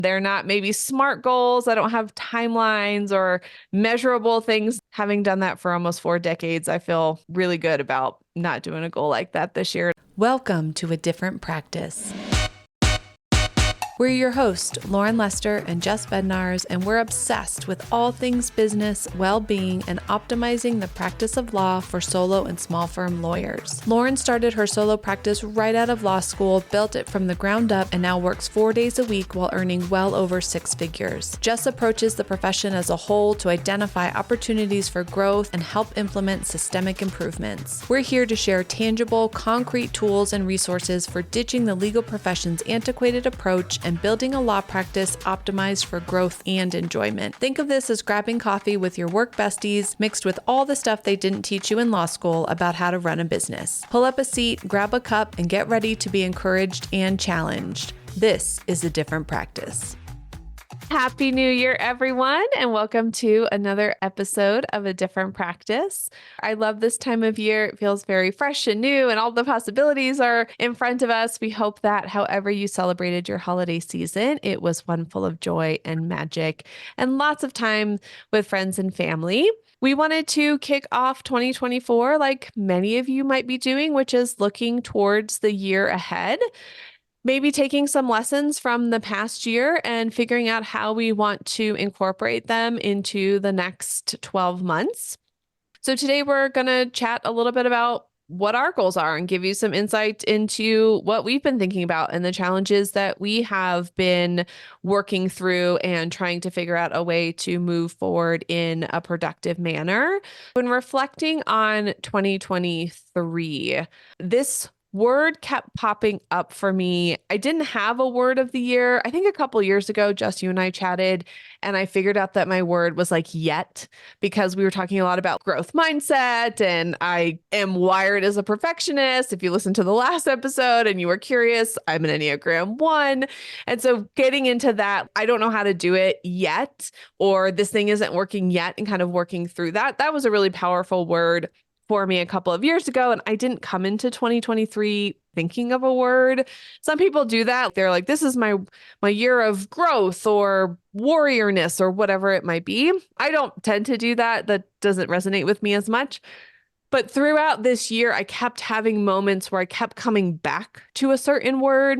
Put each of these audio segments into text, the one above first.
They're not maybe SMART goals. I don't have timelines or measurable things. Having done that for almost 4 decades, I feel really good about not doing a goal like that this year. Welcome to A Different Practice. We're your hosts, Lauren Lester and Jess Bednars, and we're obsessed with all things business, well-being, and optimizing the practice of law for solo and small firm lawyers. Lauren started her solo practice right out of law school, built it from the ground up, and now works 4 days a week while earning well over 6 figures. Jess approaches the profession as a whole to identify opportunities for growth and help implement systemic improvements. We're here to share tangible, concrete tools and resources for ditching the legal profession's antiquated approach and building a law practice optimized for growth and enjoyment. Think of this as grabbing coffee with your work besties, mixed with all the stuff they didn't teach you in law school about how to run a business. Pull up a seat, grab a cup, and get ready to be encouraged and challenged. This is A Different Practice. Happy New Year, everyone, and welcome to another episode of A Different Practice. I love this time of year. It feels very fresh and new, and all the possibilities are in front of us. We hope that however you celebrated your holiday season, it was one full of joy and magic and lots of time with friends and family. We wanted to kick off 2024 like many of you might be doing, which is looking towards the year ahead. Maybe taking some lessons from the past year and figuring out how we want to incorporate them into the next 12 months. So today we're going to chat a little bit about what our goals are and give you some insight into what we've been thinking about and the challenges that we have been working through and trying to figure out a way to move forward in a productive manner. When reflecting on 2023, this word kept popping up for me. I didn't have a word of the year. I think a couple years ago, Jess, you and I chatted, and I figured out that my word was like yet, because we were talking a lot about growth mindset, and I am wired as a perfectionist. If you listened to the last episode and you were curious, I'm an Enneagram 1. And so getting into that, I don't know how to do it yet, or this thing isn't working yet, and kind of working through that. That was a really powerful word for me a couple of years ago, and I didn't come into 2023 thinking of a word. Some people do that. They're like, this is my year of growth or warriorness or whatever it might be. I don't tend to do that. That doesn't resonate with me as much. But throughout this year, I kept having moments where I kept coming back to a certain word.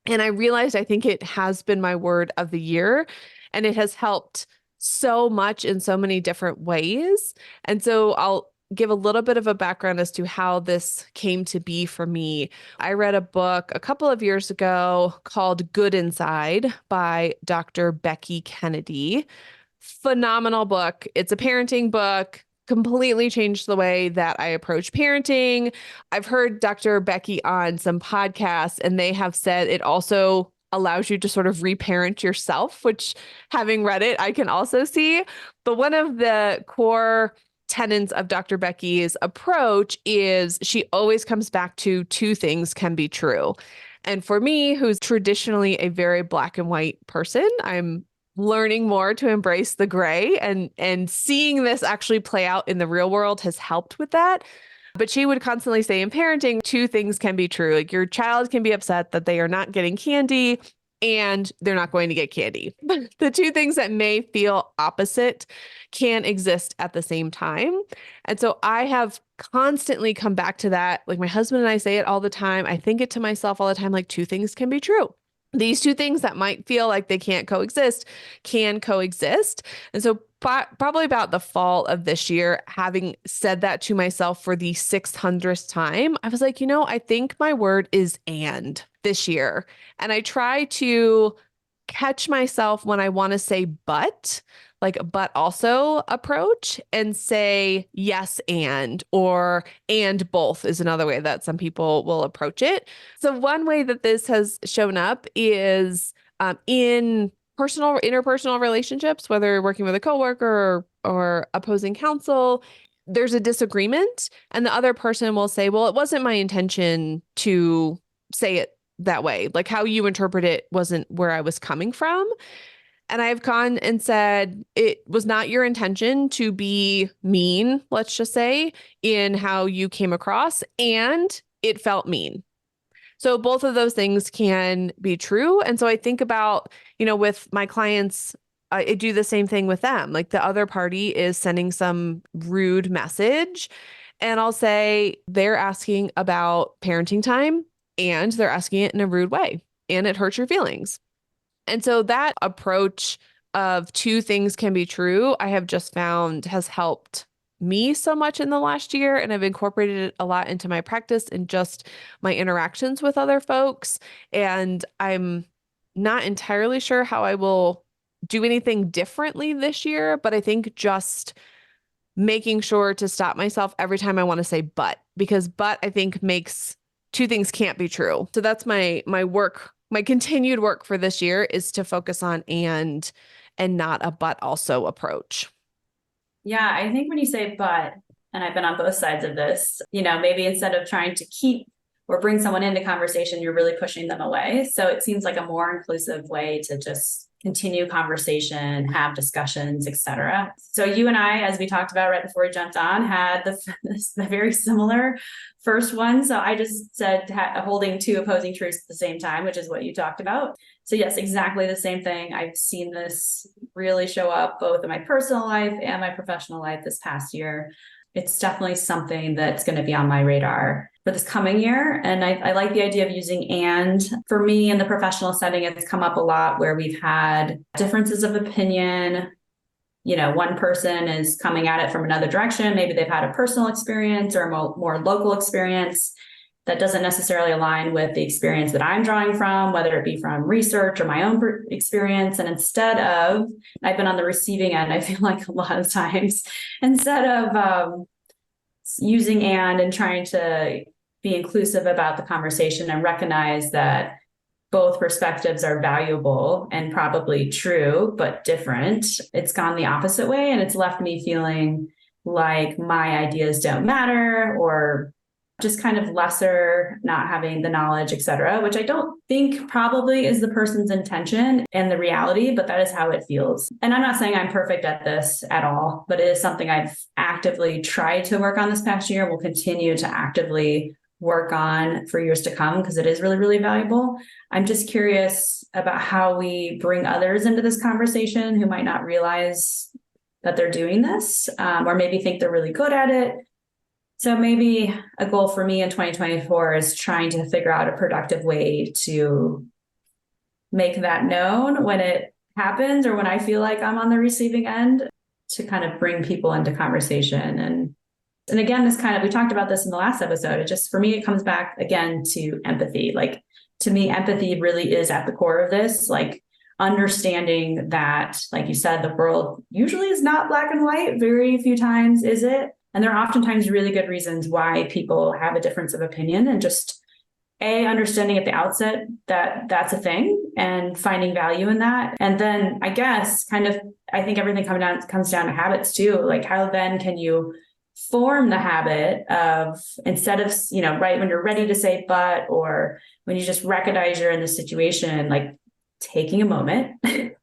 And I realized I think it has been my word of the year, and it has helped so much in so many different ways. And so I'll give a little bit of a background as to how this came to be for me. I read a book a couple of years ago called Good Inside by Dr. Becky Kennedy. Phenomenal book. It's a parenting book. Completely changed the way that I approach parenting. I've heard Dr. Becky on some podcasts, and they have said it also allows you to sort of reparent yourself, which, having read it, I can also see. But one of the core tenets of Dr. Becky's approach is she always comes back to two things can be true. And for me, who's traditionally a very black and white person, I'm learning more to embrace the gray, and seeing this actually play out in the real world has helped with that. But she would constantly say in parenting, two things can be true. Like your child can be upset that they are not getting candy, and they're not going to get candy. The two things that may feel opposite can exist at the same time. And so I have constantly come back to that. Like my husband and I say it all the time. I think it to myself all the time, like two things can be true. These two things that might feel like they can't coexist can coexist. And so probably about the fall of this year, having said that to myself for the 600th time, I was like, I think my word is and this year. And I try to catch myself when I want to say but, like but also approach, and say yes or and both is another way that some people will approach it. So one way that this has shown up is in interpersonal relationships, whether working with a coworker or opposing counsel. There's a disagreement, and the other person will say, well, it wasn't my intention to say it that way. Like how you interpret it wasn't where I was coming from. And I've gone and said, it was not your intention to be mean, let's just say, in how you came across, and it felt mean. So both of those things can be true. And so I think about, with my clients, I do the same thing with them. Like the other party is sending some rude message, and I'll say they're asking about parenting time and they're asking it in a rude way and it hurts your feelings. And so that approach of two things can be true, I have just found has helped me so much in the last year. And I've incorporated it a lot into my practice and just my interactions with other folks. And I'm not entirely sure how I will do anything differently this year, but I think just making sure to stop myself every time I want to say because I think makes two things can't be true. So that's my work, my continued work for this year is to focus on and not a but also approach. Yeah, I think when you say but, and I've been on both sides of this, maybe instead of trying to keep or bring someone into conversation, you're really pushing them away. So it seems like a more inclusive way to just continue conversation, have discussions, etc. So you and I, as we talked about right before we jumped on, had the very similar first one. So I just said holding two opposing truths at the same time, which is what you talked about. So yes, exactly the same thing. I've seen this really show up both in my personal life and my professional life this past year. It's definitely something that's going to be on my radar for this coming year. And I like the idea of using and. For me in the professional setting, it's come up a lot where we've had differences of opinion. One person is coming at it from another direction. Maybe they've had a personal experience or a more local experience that doesn't necessarily align with the experience that I'm drawing from, whether it be from research or my own experience. And instead of, I've been on the receiving end, I feel like a lot of times, instead of using and trying to be inclusive about the conversation and recognize that both perspectives are valuable and probably true, but different, it's gone the opposite way. And it's left me feeling like my ideas don't matter or just kind of lesser, not having the knowledge, et cetera, which I don't think probably is the person's intention and the reality, but that is how it feels. And I'm not saying I'm perfect at this at all, but it is something I've actively tried to work on this past year and will continue to actively work on for years to come because it is really, really valuable. I'm just curious about how we bring others into this conversation who might not realize that they're doing this or maybe think they're really good at it. So maybe a goal for me in 2024 is trying to figure out a productive way to make that known when it happens or when I feel like I'm on the receiving end to kind of bring people into conversation. And again, we talked about this in the last episode. It just, for me, it comes back again to empathy. Like, to me, empathy really is at the core of this, like understanding that, like you said, the world usually is not black and white. Very few times is it. And there are oftentimes really good reasons why people have a difference of opinion, and just understanding at the outset that that's a thing and finding value in that. And then I guess I think everything comes down to habits too. Like, how then can you form the habit of, instead of, right when you're ready to say but, or when you just recognize you're in the situation, like taking a moment and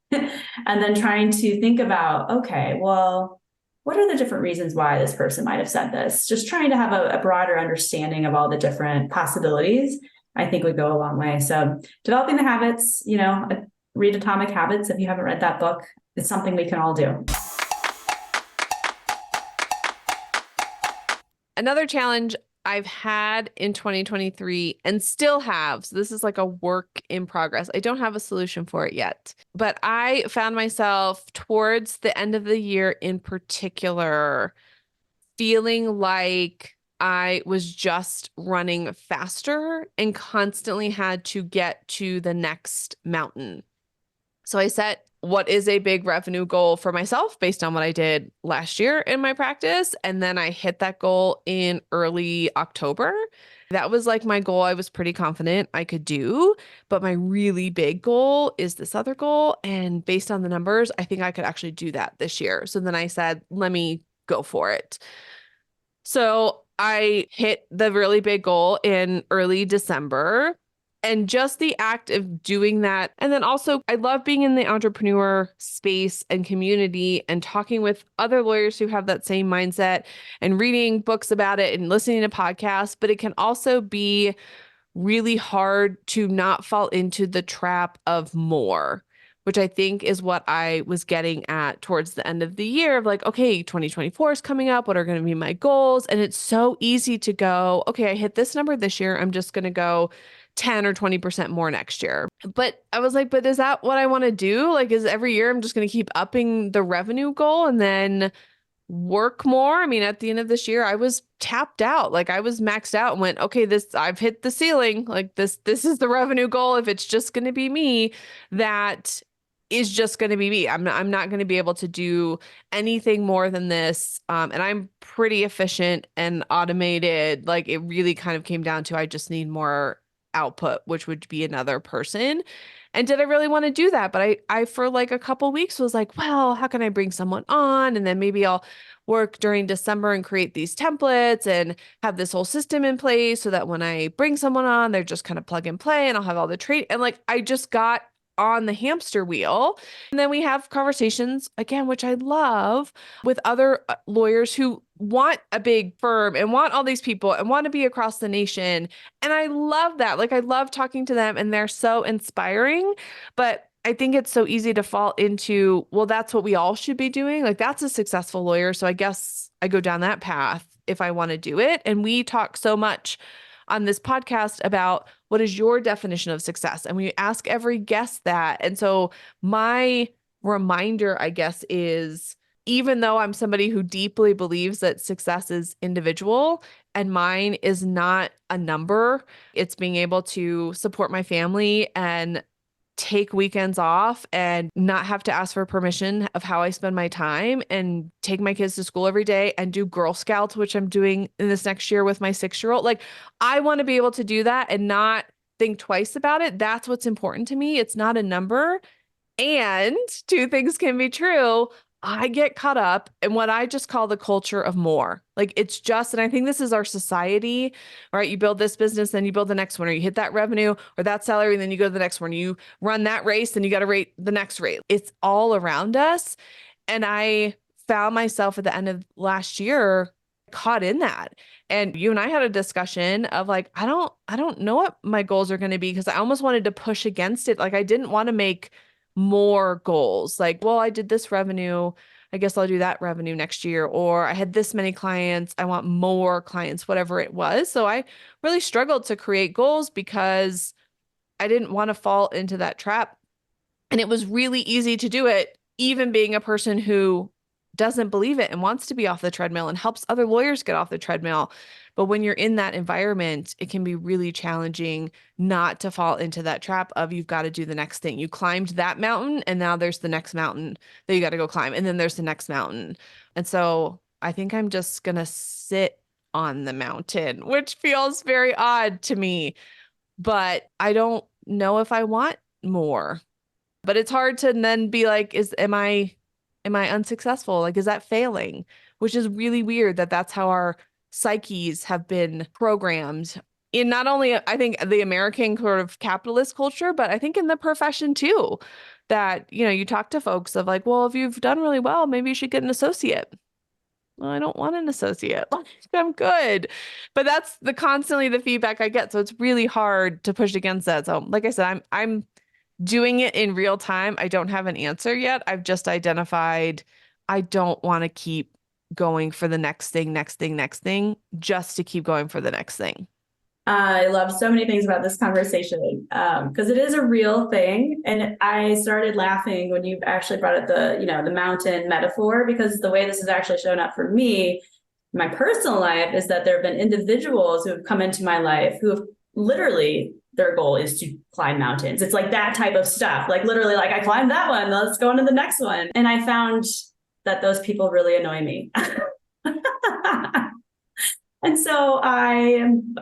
then trying to think about, okay, well, what are the different reasons why this person might have said this? Just trying to have a broader understanding of all the different possibilities, I think would go a long way. So developing the habits, read Atomic Habits. If you haven't read that book, it's something we can all do. Another challenge I've had in 2023 and still have, so this is like a work in progress. I don't have a solution for it yet, but I found myself towards the end of the year in particular feeling like I was just running faster and constantly had to get to the next mountain. So I set what is a big revenue goal for myself based on what I did last year in my practice. And then I hit that goal in early October. That was like my goal I was pretty confident I could do. But my really big goal is this other goal. And based on the numbers, I think I could actually do that this year. So then I said, let me go for it. So I hit the really big goal in early December. And just the act of doing that. And then also, I love being in the entrepreneur space and community and talking with other lawyers who have that same mindset and reading books about it and listening to podcasts. But it can also be really hard to not fall into the trap of more, which I think is what I was getting at towards the end of the year of like, okay, 2024 is coming up. What are going to be my goals? And it's so easy to go, okay, I hit this number this year. I'm just going to go 10 or 20% more next year. But I was like, but is that what I want to do? Like, is every year I'm just going to keep upping the revenue goal and then work more? I mean, at the end of this year, I was tapped out. Like I was maxed out and went, okay, I've hit the ceiling. Like this is the revenue goal. If it's just going to be me, that is just going to be me. I'm not going to be able to do anything more than this. And I'm pretty efficient and automated. Like it really kind of came down to, I just need more output, which would be another person. And did I really want to do that? But I for like a couple weeks was like, well, how can I bring someone on? And then maybe I'll work during December and create these templates and have this whole system in place so that when I bring someone on, they're just kind of plug and play and I'll have all the trade. And like, I just got on the hamster wheel. And then we have conversations again, which I love, with other lawyers who want a big firm and want all these people and want to be across the nation. And I love that. Like I love talking to them and they're so inspiring, but I think it's so easy to fall into, well, that's what we all should be doing. Like that's a successful lawyer. So I guess I go down that path if I want to do it. And we talk so much on this podcast about what is your definition of success? And we ask every guest that. And so my reminder, I guess, is even though I'm somebody who deeply believes that success is individual and mine is not a number, it's being able to support my family and take weekends off and not have to ask for permission of how I spend my time and take my kids to school every day and do Girl Scouts, which I'm doing in this next year with my 6-year-old. Like I want to be able to do that and not think twice about it. That's what's important to me. It's not a number. And two things can be true. I get caught up in what I just call the culture of more. Like it's just, and I think this is our society, right? You build this business, then you build the next one, or you hit that revenue or that salary, and then you go to the next one. You run that race, then you got to rate the next rate. It's all around us. And I found myself at the end of last year caught in that. And you and I had a discussion of like, I don't know what my goals are going to be because I almost wanted to push against it. Like I didn't want to make more goals. Like, well, I did this revenue. I guess I'll do that revenue next year. Or I had this many clients. I want more clients, whatever it was. So I really struggled to create goals because I didn't want to fall into that trap. And it was really easy to do it, even being a person who doesn't believe it and wants to be off the treadmill and helps other lawyers get off the treadmill. But when you're in that environment, it can be really challenging not to fall into that trap of you've got to do the next thing. You climbed that mountain and now there's the next mountain that you got to go climb. And then there's the next mountain. And so I think I'm just going to sit on the mountain, which feels very odd to me, but I don't know if I want more. But it's hard to then be like, am I unsuccessful? Like, is that failing? Which is really weird that that's how our psyches have been programmed in not only, I think, the American sort of capitalist culture, but I think in the profession too, that, you talk to folks of like, well, if you've done really well, maybe you should get an associate. Well, I don't want an associate. Like, I'm good. But that's constantly the feedback I get. So it's really hard to push against that. So like I said, I'm doing it in real time. I don't have an answer yet. I've just identified I don't want to keep going for the next thing, just to keep going for the next thing. I love so many things about this conversation because it is a real thing. And I started laughing when you actually brought up the mountain metaphor, because the way this has actually shown up for me, my personal life, is that there have been individuals who have come into my life who have literally, their goal is to climb mountains. It's like that type of stuff. Like literally, like I climbed that one, let's go on to the next one. And I found that those people really annoy me. And so I'm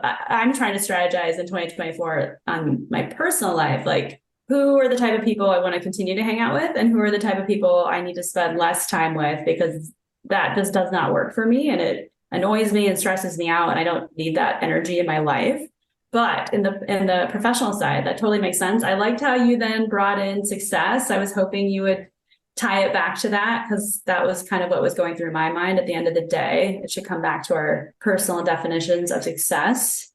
trying to strategize in 2024 on my personal life, like who are the type of people I want to continue to hang out with and who are the type of people I need to spend less time with, because that just does not work for me and it annoys me and stresses me out and I don't need that energy in my life. But in the professional side, that totally makes sense. I liked how you then brought in success. I was hoping you would tie it back to that, because that was kind of what was going through my mind. At the end of the day, it should come back to our personal definitions of success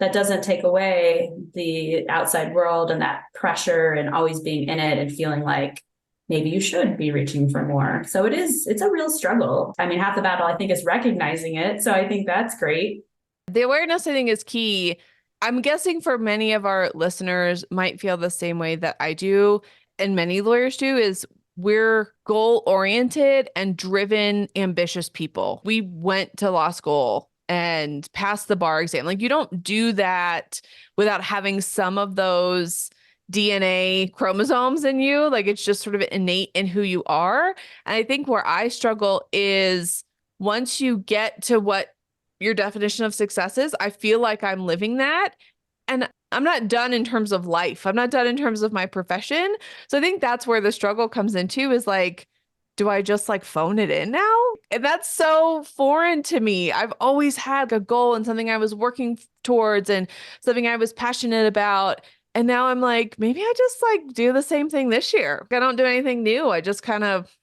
that doesn't take away the outside world and that pressure and always being in it and feeling like maybe you should be reaching for more. So it's a real struggle. I mean, half the battle, I think, is recognizing it. So I think that's great. The awareness, I think, is key. I'm guessing for many of our listeners might feel the same way that I do, and many lawyers do, is we're goal oriented and driven, ambitious people. We went to law school and passed the bar exam. Like, you don't do that without having some of those DNA chromosomes in you. Like, it's just sort of innate in who you are. And I think where I struggle is once you get to what your definition of success is, I feel like I'm living that. And I'm not done in terms of life. I'm not done in terms of my profession. So I think that's where the struggle comes into, is like, do I just like phone it in now? And that's so foreign to me. I've always had a goal and something I was working towards and something I was passionate about. And now I'm like, maybe I just like do the same thing this year. I don't do anything new. I just kind of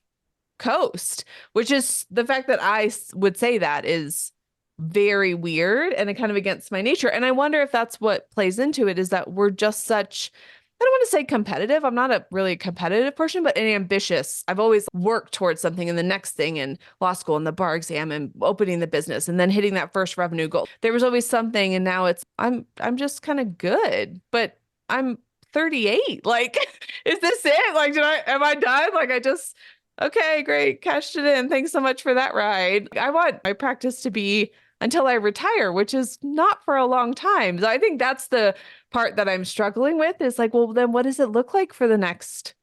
coast, which is the fact that I would say that is very weird and kind of against my nature. And I wonder if that's what plays into it, is that we're just such, I don't want to say competitive. I'm not a really competitive person, but an ambitious. I've always worked towards something and the next thing in law school and the bar exam and opening the business and then hitting that first revenue goal. There was always something, and now it's I'm just kind of good, but I'm 38. Like, is this it? Like, am I done? Like, okay, great, cashed it in. Thanks so much for that ride. I want my practice to be until I retire, which is not for a long time. So I think that's the part that I'm struggling with, is like, well, then what does it look like for the next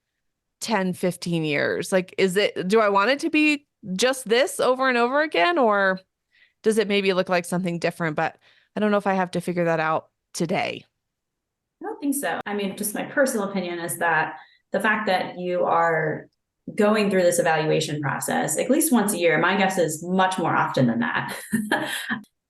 10, 15 years? Like, do I want it to be just this over and over again? Or does it maybe look like something different? But I don't know if I have to figure that out today. I don't think so. I mean, just my personal opinion is that the fact that you are going through this evaluation process at least once a year, my guess is much more often than that.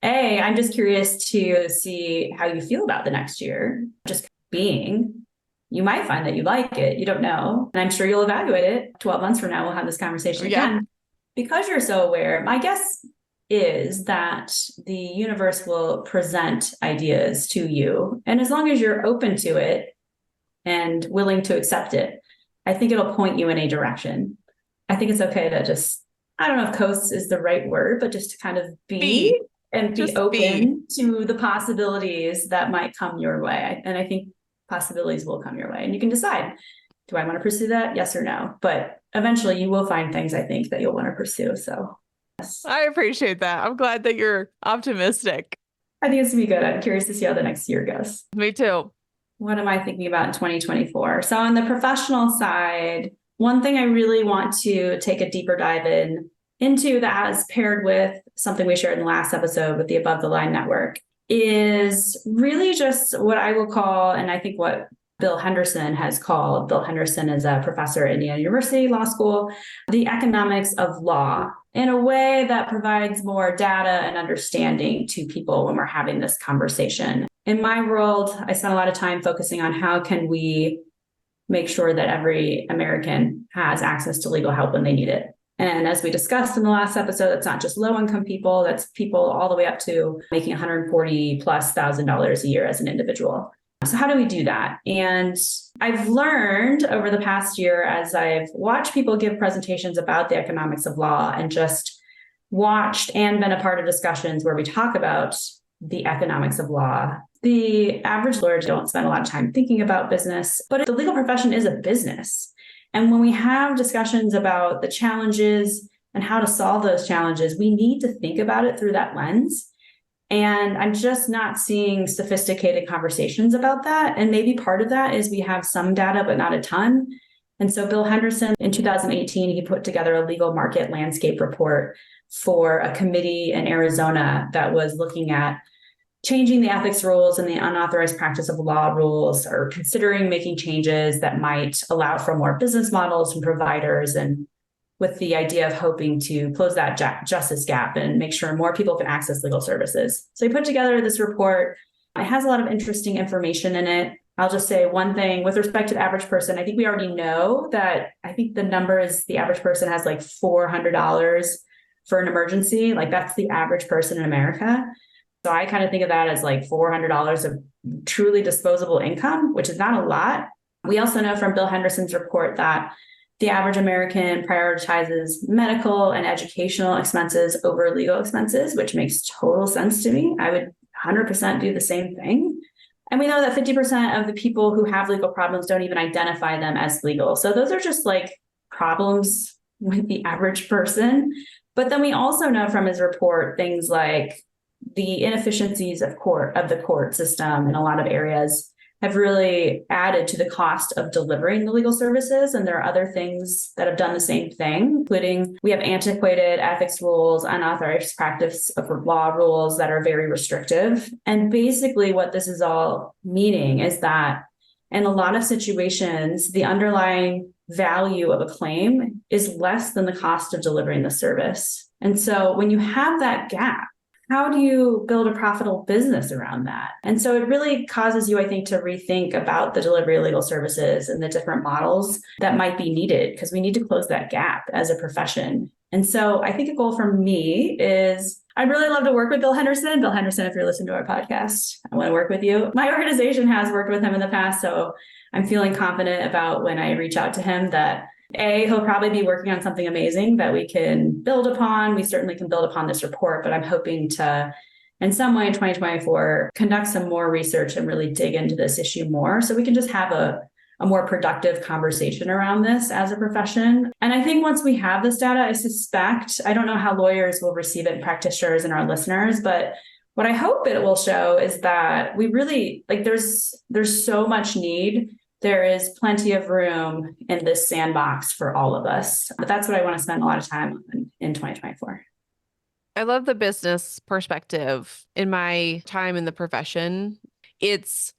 I'm just curious to see how you feel about the next year. Just being, you might find that you like it. You don't know. And I'm sure you'll evaluate it 12 months from now. We'll have this conversation again. Because you're so aware, my guess is that the universe will present ideas to you. And as long as you're open to it and willing to accept it, I think it'll point you in a direction. I think it's okay to just, I don't know if coast is the right word, but just to kind of be open to the possibilities that might come your way. And I think possibilities will come your way, and you can decide, do I want to pursue that? Yes or no? But eventually you will find things, I think, that you'll want to pursue. So yes. I appreciate that. I'm glad that you're optimistic. I think it's gonna be good. I'm curious to see how the next year goes. Me too. What am I thinking about in 2024? So on the professional side, one thing I really want to take a deeper dive into that has paired with something we shared in the last episode with the Above the Line Network is really just what I will call, and I think what Bill Henderson has called, Bill Henderson is a professor at Indiana University Law School, the economics of law, in a way that provides more data and understanding to people when we're having this conversation. In my world, I spend a lot of time focusing on how can we make sure that every American has access to legal help when they need it. And as we discussed in the last episode, it's not just low-income people, that's people all the way up to making $140,000+ a year as an individual. So how do we do that? And I've learned over the past year, as I've watched people give presentations about the economics of law and just watched and been a part of discussions where we talk about the economics of law, the average lawyer don't spend a lot of time thinking about business, but the legal profession is a business. And when we have discussions about the challenges and how to solve those challenges, we need to think about it through that lens. And I'm just not seeing sophisticated conversations about that. And maybe part of that is we have some data, but not a ton. And so Bill Henderson, in 2018, he put together a legal market landscape report for a committee in Arizona that was looking at changing the ethics rules and the unauthorized practice of law rules, or considering making changes that might allow for more business models from providers, and with the idea of hoping to close that justice gap and make sure more people can access legal services. So he put together this report. It has a lot of interesting information in it. I'll just say one thing with respect to the average person. I think we already know that, I think the number is the average person has like $400 for an emergency. Like, that's the average person in America. So I kind of think of that as like $400 of truly disposable income, which is not a lot. We also know from Bill Henderson's report that the average American prioritizes medical and educational expenses over legal expenses, which makes total sense to me. I would 100% do the same thing. And we know that 50% of the people who have legal problems don't even identify them as legal. So those are just like problems with the average person. But then we also know from his report things like the inefficiencies of the court system in a lot of areas have really added to the cost of delivering the legal services. And there are other things that have done the same thing, including we have antiquated ethics rules, unauthorized practice of law rules that are very restrictive. And basically what this is all meaning is that in a lot of situations, the underlying value of a claim is less than the cost of delivering the service. And so when you have that gap, how do you build a profitable business around that? And so it really causes you, I think, to rethink about the delivery of legal services and the different models that might be needed, because we need to close that gap as a profession. And so I think a goal for me is I'd really love to work with Bill Henderson. Bill Henderson, if you're listening to our podcast, I want to work with you. My organization has worked with him in the past, so I'm feeling confident about when I reach out to him that he'll probably be working on something amazing that we can build upon. We certainly can build upon this report, but I'm hoping to, in some way in 2024, conduct some more research and really dig into this issue more so we can just have a more productive conversation around this as a profession. And I think once we have this data, I don't know how lawyers will receive it, practitioners and our listeners, but what I hope it will show is that we really, there's so much need. There is plenty of room in this sandbox for all of us. But that's what I want to spend a lot of time on in 2024. I love the business perspective. In my time in the profession, it's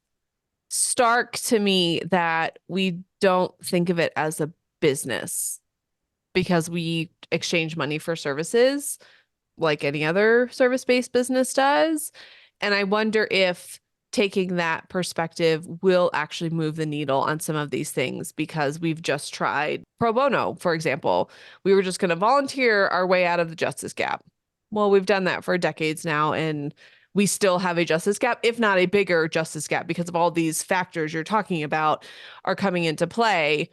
stark to me that we don't think of it as a business because we exchange money for services like any other service-based business does. And I wonder if taking that perspective will actually move the needle on some of these things, because we've just tried pro bono, for example. We were just going to volunteer our way out of the justice gap. Well, we've done that for decades now, and we still have a justice gap, if not a bigger justice gap, because of all these factors you're talking about are coming into play.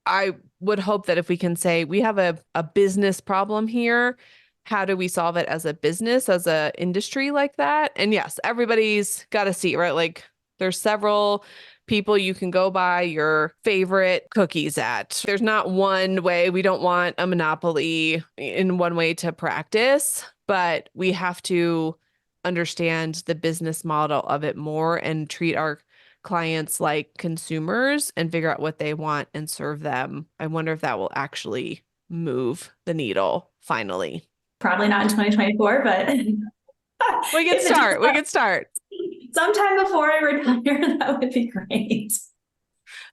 I would hope that if we can say we have a business problem here, how do we solve it as a business, as a industry like that? And yes, everybody's got a seat, right? Like there's several people you can go buy your favorite cookies at. There's not one way. We don't want a monopoly in one way to practice, but we have to understand the business model of it more and treat our clients like consumers and figure out what they want and serve them. I wonder if that will actually move the needle finally. Probably not in 2024, but we can start. We can start. Sometime before I retire, that would be great. It's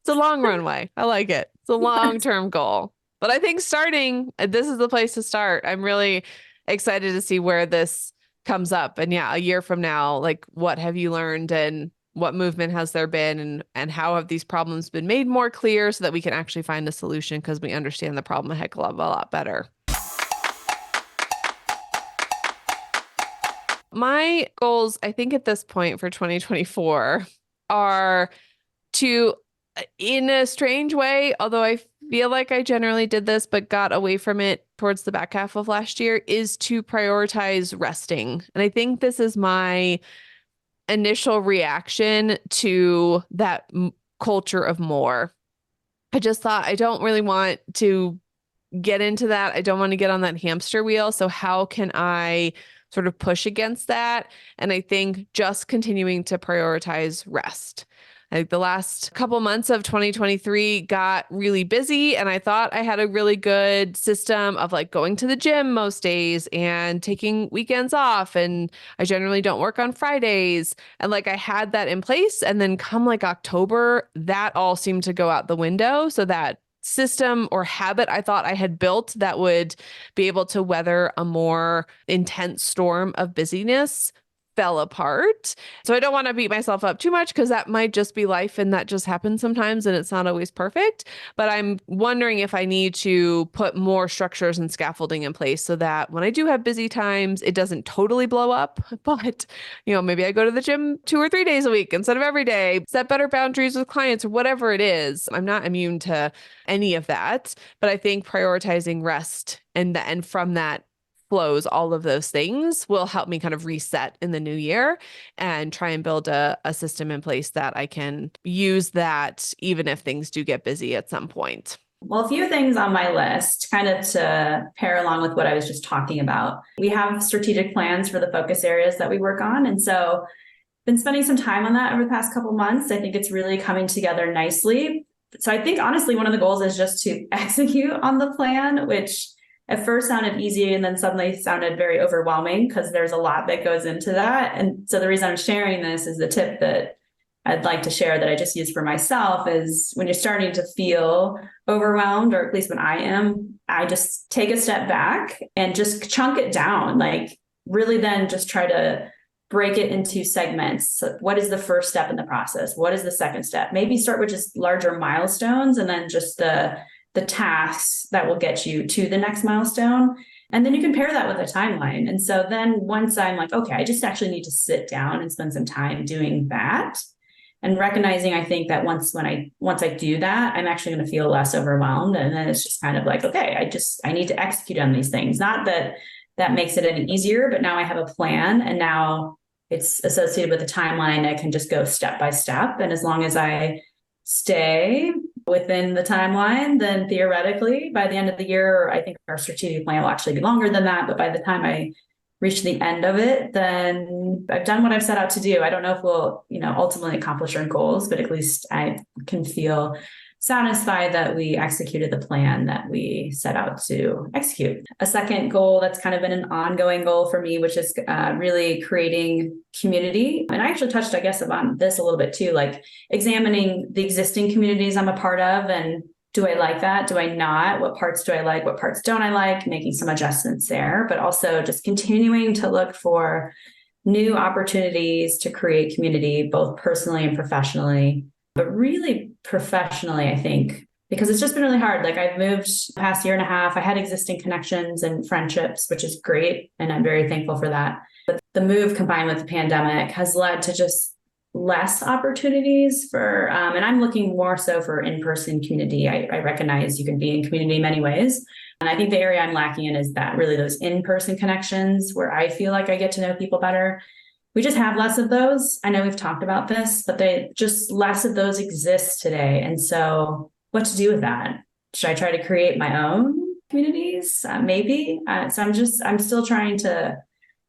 a long runway. I like it. It's a long-term goal. But I think this is the place to start. I'm really excited to see where this comes up. And yeah, a year from now, like what have you learned and what movement has there been and how have these problems been made more clear so that we can actually find a solution because we understand the problem a heck of a lot better. My goals, I think at this point for 2024 are to, in a strange way, although I feel like I generally did this, but got away from it towards the back half of last year, is to prioritize resting. And I think this is my initial reaction to that culture of more. I just thought I don't really want to get into that. I don't want to get on that hamster wheel. So how can I sort of push against that? And I think just continuing to prioritize rest. I think the last couple months of 2023 got really busy, and I thought I had a really good system of like going to the gym most days and taking weekends off. And I generally don't work on Fridays. And like I had that in place. And then come like October, that all seemed to go out the window. So that system or habit I thought I had built that would be able to weather a more intense storm of busyness fell apart. So I don't want to beat myself up too much because that might just be life and that just happens sometimes and it's not always perfect. But I'm wondering if I need to put more structures and scaffolding in place so that when I do have busy times, it doesn't totally blow up. But, maybe I go to the gym 2 or 3 days a week instead of every day, set better boundaries with clients or whatever it is. I'm not immune to any of that, but I think prioritizing rest and from that flows, all of those things will help me kind of reset in the new year and try and build a system in place that I can use that even if things do get busy at some point. Well, a few things on my list, kind of to pair along with what I was just talking about. We have strategic plans for the focus areas that we work on. And so been spending some time on that over the past couple months. I think it's really coming together nicely. So I think honestly, one of the goals is just to execute on the plan, which at first sounded easy and then suddenly sounded very overwhelming because there's a lot that goes into that. And so the reason I'm sharing this is the tip that I'd like to share that I just use for myself is when you're starting to feel overwhelmed, or at least when I am, I just take a step back and just chunk it down. Like really then just try to break it into segments. So what is the first step in the process? What is the second step? Maybe start with just larger milestones and then just the tasks that will get you to the next milestone. And then you can pair that with a timeline. And so then once I'm like, okay, I just actually need to sit down and spend some time doing that and recognizing, I think that once I do that, I'm actually going to feel less overwhelmed. And then it's just kind of like, okay, I need to execute on these things. Not that that makes it any easier, but now I have a plan and now it's associated with a timeline. I can just go step by step. And as long as I stay within the timeline, then theoretically by the end of the year, I think our strategic plan will actually be longer than that. But by the time I reach the end of it, then I've done what I've set out to do. I don't know if we'll, ultimately accomplish our goals, but at least I can feel satisfied that we executed the plan that we set out to execute. A second goal that's kind of been an ongoing goal for me, which is really creating community. And I actually touched, I guess, on this a little bit too, like examining the existing communities I'm a part of and do I like that? Do I not? What parts do I like? What parts don't I like? Making some adjustments there, but also just continuing to look for new opportunities to create community, both personally and professionally. But really professionally, I think, because it's just been really hard. Like I've moved the past year and a half. I had existing connections and friendships, which is great. And I'm very thankful for that. But the move combined with the pandemic has led to just less opportunities for, and I'm looking more so for in-person community. I recognize you can be in community in many ways. And I think the area I'm lacking in is that really those in-person connections where I feel like I get to know people better. We just have less of those. I know we've talked about this, but less of those exist today. And so what to do with that? Should I try to create my own communities? Maybe. So I'm still trying to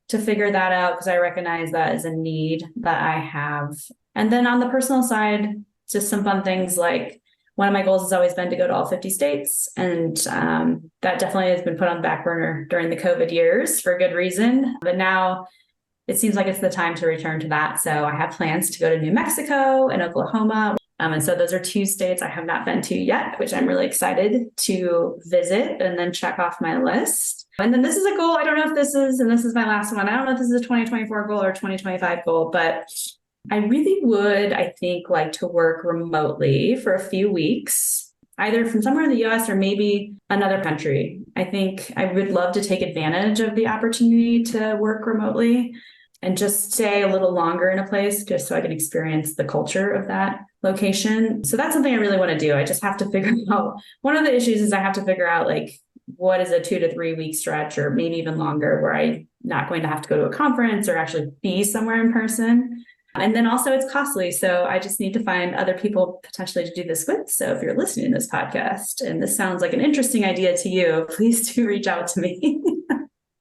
figure that out because I recognize that is a need that I have. And then on the personal side, just some fun things like one of my goals has always been to go to all 50 states. And that definitely has been put on the back burner during the COVID years for a good reason. But now it seems like it's the time to return to that. So I have plans to go to New Mexico and Oklahoma. And so those are two states I have not been to yet, which I'm really excited to visit and then check off my list. And then this is a goal. I don't know if this is my last one. I don't know if this is a 2024 goal or 2025 goal, but I really would, I think, like to work remotely for a few weeks, either from somewhere in the US or maybe another country. I think I would love to take advantage of the opportunity to work remotely and just stay a little longer in a place just so I can experience the culture of that location. So that's something I really want to do. I just have to figure out, one of the issues is I have to figure out like, what is a 2 to 3 week stretch or maybe even longer where I'm not going to have to go to a conference or actually be somewhere in person. And then also it's costly. So I just need to find other people potentially to do this with. So if you're listening to this podcast and this sounds like an interesting idea to you, please do reach out to me.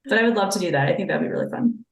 But I would love to do that. I think that'd be really fun.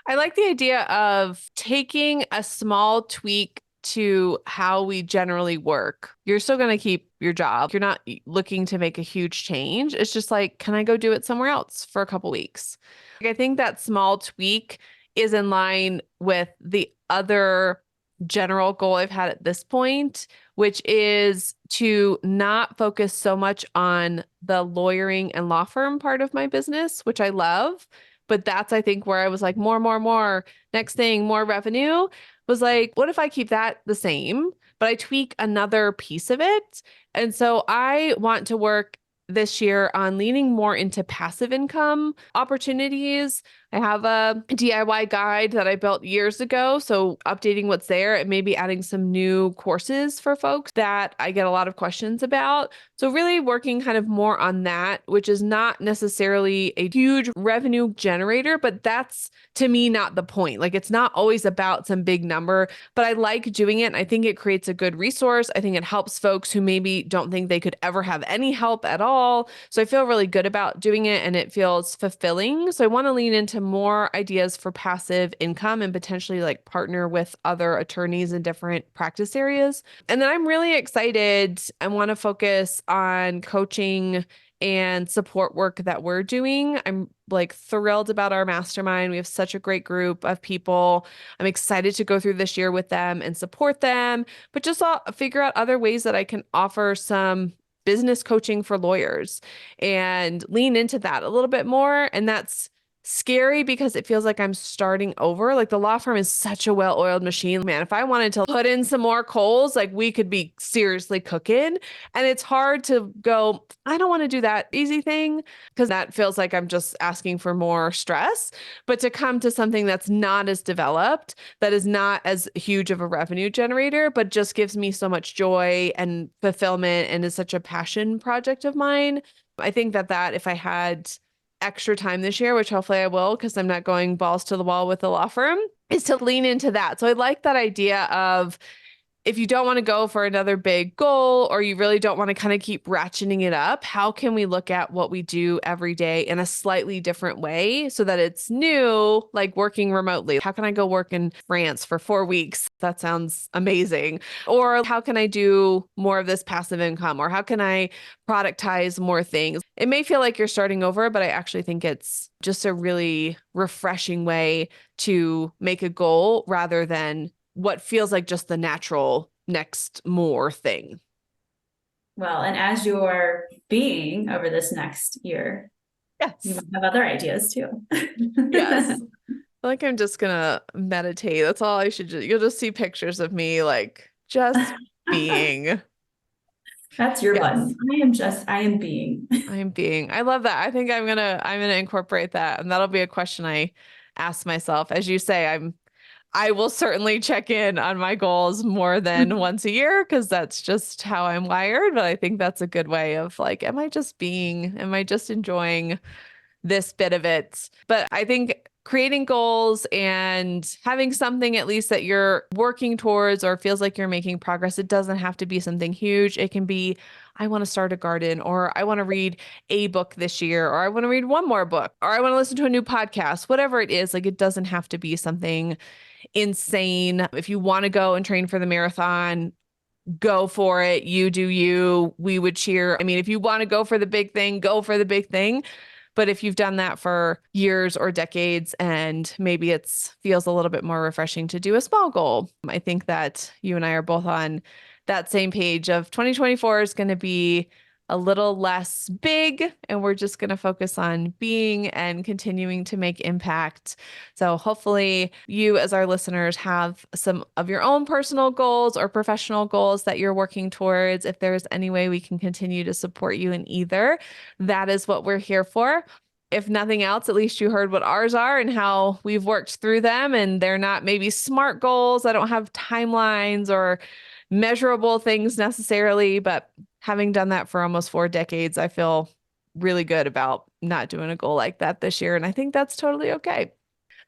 I like the idea of taking a small tweak to how we generally work. You're still going to keep your job. You're not looking to make a huge change. It's just like, can I go do it somewhere else for a couple weeks? I think that small tweak is in line with the other general goal I've had at this point, which is to not focus so much on the lawyering and law firm part of my business, which I love, But that's, I think, where I was like, more, next thing, more revenue was like, what if I keep that the same, but I tweak another piece of it? And so I want to work this year on leaning more into passive income opportunities. I have a DIY guide that I built years ago. So updating what's there and maybe adding some new courses for folks that I get a lot of questions about. So really working kind of more on that, which is not necessarily a huge revenue generator, but that's to me not the point. Like it's not always about some big number, but I like doing it. And I think it creates a good resource. I think it helps folks who maybe don't think they could ever have any help at all. So I feel really good about doing it and it feels fulfilling. So I want to lean into more ideas for passive income and potentially like partner with other attorneys in different practice areas. And then I'm really excited. I want to focus on coaching and support work that we're doing. I'm like thrilled about our mastermind. We have such a great group of people. I'm excited to go through this year with them and support them, but just figure out other ways that I can offer some business coaching for lawyers and lean into that a little bit more. And that's scary because it feels like I'm starting over. Like the law firm is such a well-oiled machine. Man, if I wanted to put in some more coals, like we could be seriously cooking. And it's hard to go, I don't want to do that easy thing because that feels like I'm just asking for more stress. But to come to something that's not as developed, that is not as huge of a revenue generator, but just gives me so much joy and fulfillment and is such a passion project of mine. I think that if I had extra time this year, which hopefully I will, because I'm not going balls to the wall with the law firm, is to lean into that. So I like that idea of if you don't want to go for another big goal or you really don't want to kind of keep ratcheting it up, how can we look at what we do every day in a slightly different way so that it's new, like working remotely? How can I go work in France for 4 weeks? That sounds amazing. Or how can I do more of this passive income? Or how can I productize more things? It may feel like you're starting over, but I actually think it's just a really refreshing way to make a goal rather than what feels like just the natural next more thing. Well, and as you're being over this next year, you Yes. might have other ideas too. Yes. I feel like I'm just gonna meditate. That's all I should do. You'll just see pictures of me like just being. That's your Yes. button. I am being. I'm being. I love that. I think I'm gonna incorporate that. And that'll be a question I ask myself. As you say, I will certainly check in on my goals more than once a year because that's just how I'm wired. But I think that's a good way of like, am I just enjoying this bit of it? But I think creating goals and having something at least that you're working towards or feels like you're making progress, it doesn't have to be something huge. It can be, I want to start a garden, or I want to read a book this year, or I want to read one more book, or I want to listen to a new podcast, whatever it is. Like it doesn't have to be something insane. If you want to go and train for the marathon, go for it. You do you. We would cheer. I mean, if you want to go for the big thing, go for the big thing. But if you've done that for years or decades and maybe it's feels a little bit more refreshing to do a small goal, I think that you and I are both on that same page of 2024 is going to be a little less big and we're just going to focus on being and continuing to make impact. So hopefully you as our listeners have some of your own personal goals or professional goals that you're working towards. If there's any way we can continue to support you in either, that is what we're here for. If nothing else, at least you heard what ours are and how we've worked through them. And they're not maybe smart goals. I don't have timelines or measurable things necessarily, but having done that for almost 4 decades, I feel really good about not doing a goal like that this year. And I think that's totally okay.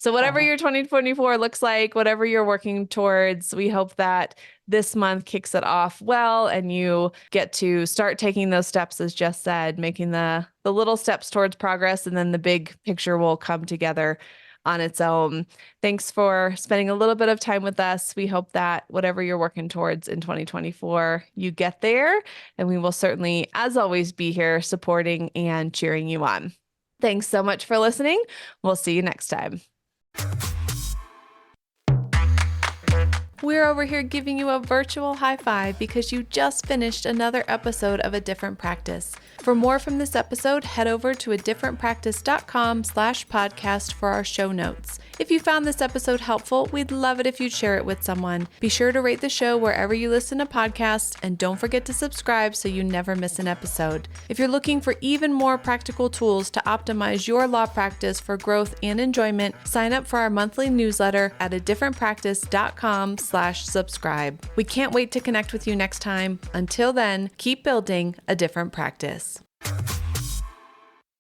So whatever your 2024 looks like, whatever you're working towards, we hope that this month kicks it off well and you get to start taking those steps, as Jess said, making the little steps towards progress, and then the big picture will come together on its own. Thanks for spending a little bit of time with us. We hope that whatever you're working towards in 2024, you get there. And we will certainly, as always, be here supporting and cheering you on. Thanks so much for listening. We'll see you next time. We're over here giving you a virtual high five because you just finished another episode of A Different Practice. For more from this episode, head over to adifferentpractice.com/podcast for our show notes. If you found this episode helpful, we'd love it if you'd share it with someone. Be sure to rate the show wherever you listen to podcasts, and don't forget to subscribe so you never miss an episode. If you're looking for even more practical tools to optimize your law practice for growth and enjoyment, sign up for our monthly newsletter at adifferentpractice.com/subscribe. We can't wait to connect with you next time. Until then, keep building a different practice.